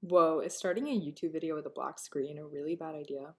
Whoa, is starting a YouTube video with a black screen a really bad idea?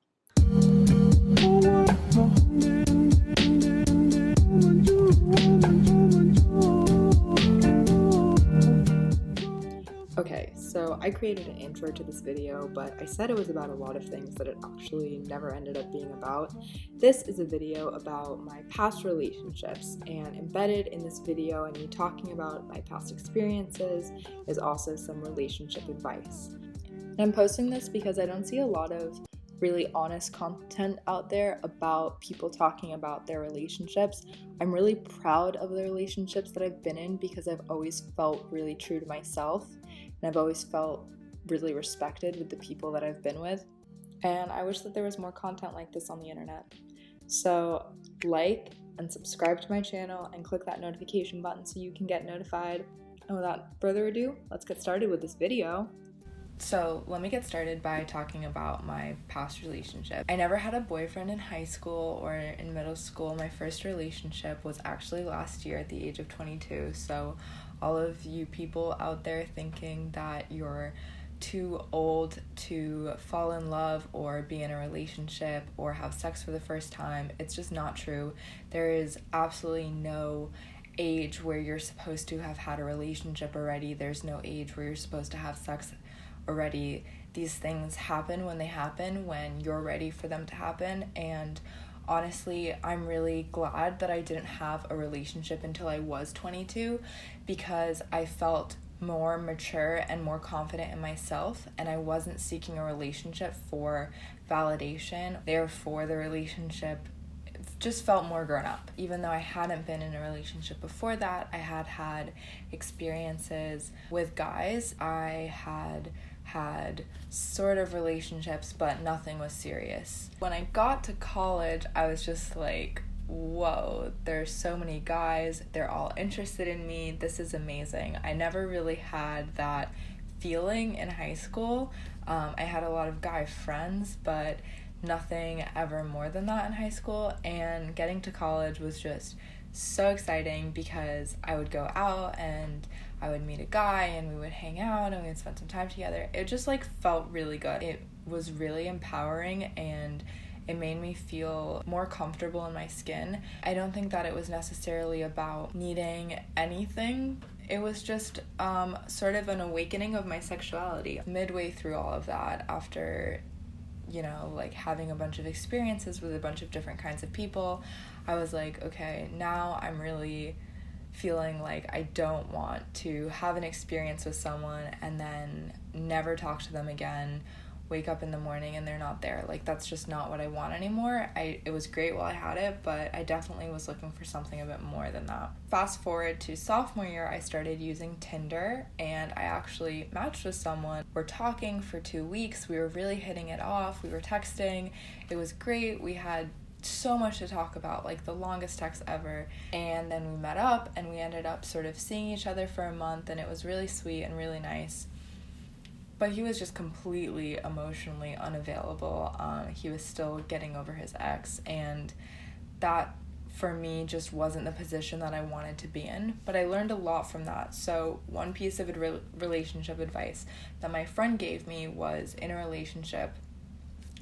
Okay, so I created an intro to this video, but I said it was about a lot of things that it actually never ended up being about. This is a video about my past relationships, and embedded in this video and me talking about my past experiences is also some relationship advice. And I'm posting this because I don't see a lot of really honest content out there about people talking about their relationships. I'm really proud of the relationships that I've been in because I've always felt really true to myself, and I've always felt really respected with the people that I've been with. And I wish that there was more content like this on the internet. So like and subscribe to my channel and click that notification button so you can get notified. And without further ado, let's get started with this video. So let me get started by talking about my past relationship. I never had a boyfriend in high school or in middle school. My first relationship was actually last year at the age of 22. So all of you people out there thinking that you're too old to fall in love or be in a relationship or have sex for the first time, it's just not true. There is absolutely no age where you're supposed to have had a relationship already. There's no age where you're supposed to have sex already. These things happen when they happen, when you're ready for them to happen. And honestly, I'm really glad that I didn't have a relationship until I was 22 because I felt more mature and more confident in myself, and I wasn't seeking a relationship for validation. Therefore, the relationship just felt more grown up. Even though I hadn't been in a relationship before that, I had experiences with guys. I had sort of relationships, but nothing was serious. When I got to college, I was just like, whoa, there's so many guys. They're all interested in me. This is amazing. I never really had that feeling in high school. I had a lot of guy friends, but nothing ever more than that in high school. And getting to college was just so exciting because I would go out and I would meet a guy and we would hang out and we would spend some time together. It just felt really good. It was really empowering and it made me feel more comfortable in my skin. I don't think that it was necessarily about needing anything. It was just sort of an awakening of my sexuality. Midway through all of that, after having a bunch of experiences with a bunch of different kinds of people, I was like, okay, now I'm really feeling like I don't want to have an experience with someone and then never talk to them again, wake up in the morning and they're not there. That's just not what I want anymore. It was great while I had it, but I definitely was looking for something a bit more than that. Fast forward to sophomore year, I started using Tinder and I actually matched with someone. We're talking for 2 weeks. We were really hitting it off. We were texting. It was great. We had so much to talk about, the longest text ever. And then we met up and we ended up sort of seeing each other for a month, and it was really sweet and really nice. But he was just completely emotionally unavailable. He was still getting over his ex, and that for me just wasn't the position that I wanted to be in. But I learned a lot from that. So one piece of relationship advice that my friend gave me was, in a relationship,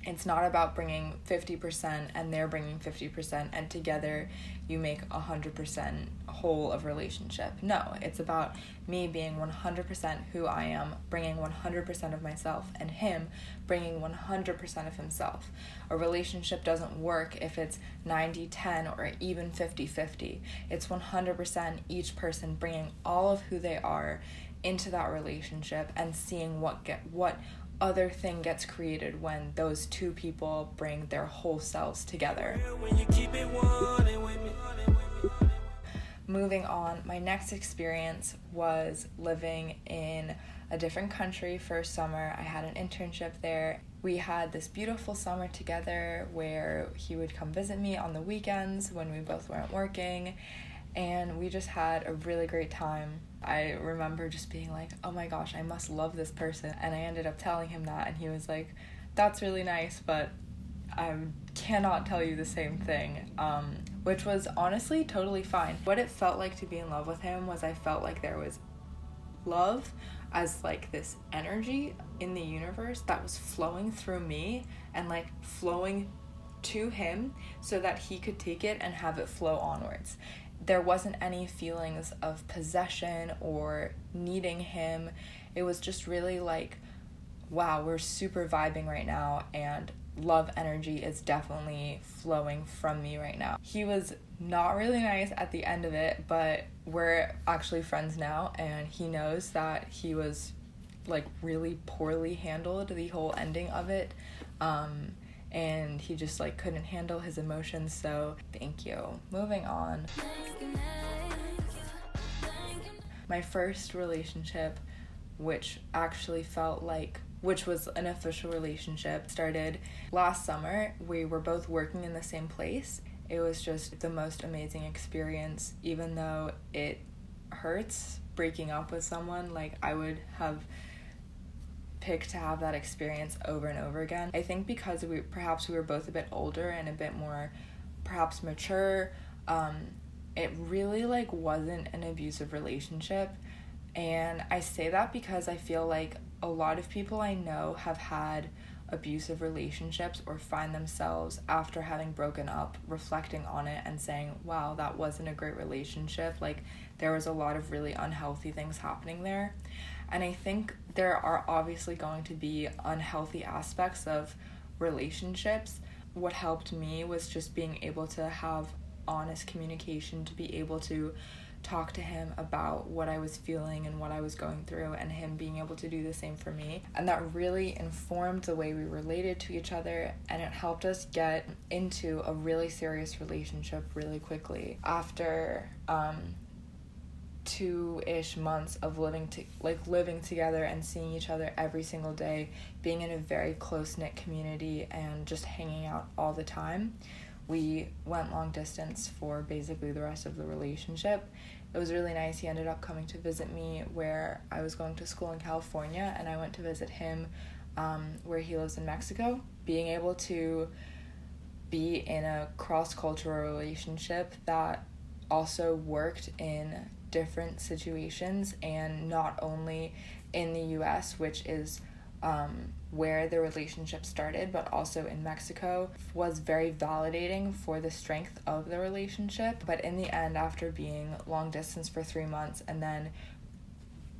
it's not about bringing 50% and they're bringing 50% and together you make 100% whole of relationship. No, it's about me being 100% who I am, bringing 100% of myself, and him bringing 100% of himself. A relationship doesn't work if it's 90-10 or even 50-50. It's 100% each person bringing all of who they are into that relationship and seeing what other thing gets created when those two people bring their whole selves together. Moving on, my next experience was living in a different country for summer. I had an internship there. We had this beautiful summer together where he would come visit me on the weekends when we both weren't working, and we just had a really great time. I remember just being like, oh my gosh, I must love this person. And I ended up telling him that, and he was like, that's really nice, but I cannot tell you the same thing, which was honestly totally fine. What it felt like to be in love with him was I felt like there was love. as like this energy in the universe that was flowing through me and like flowing to him so that he could take it and have it flow onwards. There wasn't any feelings of possession or needing him. It was just really like, wow, we're super vibing right now, and love energy is definitely flowing from me right now. He was not really nice at the end of it, but we're actually friends now, and he knows that he was like really poorly handled the whole ending of it, and he just like couldn't handle his emotions. So thank you. Moving on. My first relationship, which was an official relationship, started last summer. We were both working in the same place. It was just the most amazing experience. Even though it hurts breaking up with someone, like I would have picked to have that experience over and over again. I think because we were both a bit older and a bit more perhaps mature, it really like wasn't an abusive relationship. And I say that because I feel like a lot of people I know have had abusive relationships or find themselves, after having broken up, reflecting on it and saying, wow, that wasn't a great relationship. Like, there was a lot of really unhealthy things happening there. And I think there are obviously going to be unhealthy aspects of relationships. What helped me was just being able to have honest communication, to be able to talk to him about what I was feeling and what I was going through, and him being able to do the same for me. And that really informed the way we related to each other, and it helped us get into a really serious relationship really quickly. After 2-ish months of living together and seeing each other every single day, being in a very close-knit community and just hanging out all the time, we went long distance for basically the rest of the relationship. It was really nice. He ended up coming to visit me where I was going to school in California, and I went to visit him where he lives in Mexico. Being able to be in a cross-cultural relationship that also worked in different situations, and not only in the US, which is where the relationship started, but also in Mexico, was very validating for the strength of the relationship. But in the end, after being long distance for 3 months and then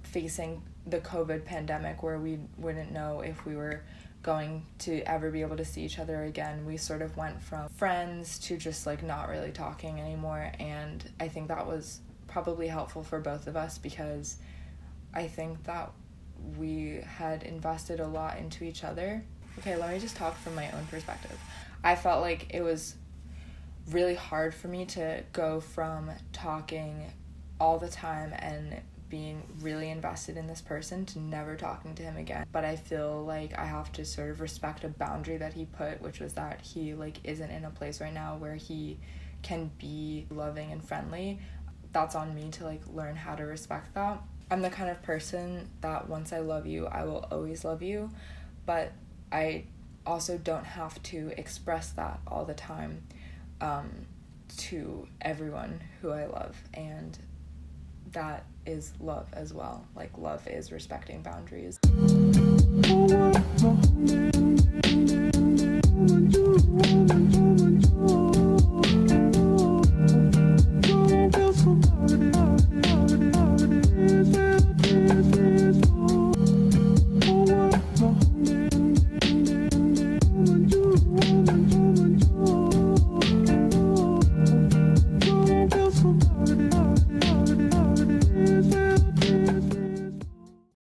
facing the COVID pandemic where we wouldn't know if we were going to ever be able to see each other again, we sort of went from friends to just like not really talking anymore. And I think that was probably helpful for both of us, because I think that we had invested a lot into each other. Okay, let me just talk from my own perspective. I felt like it was really hard for me to go from talking all the time and being really invested in this person to never talking to him again. But I feel like I have to sort of respect a boundary that he put, which was that he like isn't in a place right now where he can be loving and friendly. That's on me to like learn how to respect that. I'm the kind of person that once I love you, I will always love you, but I also don't have to express that all the time to everyone who I love, and that is love as well. Like, love is respecting boundaries.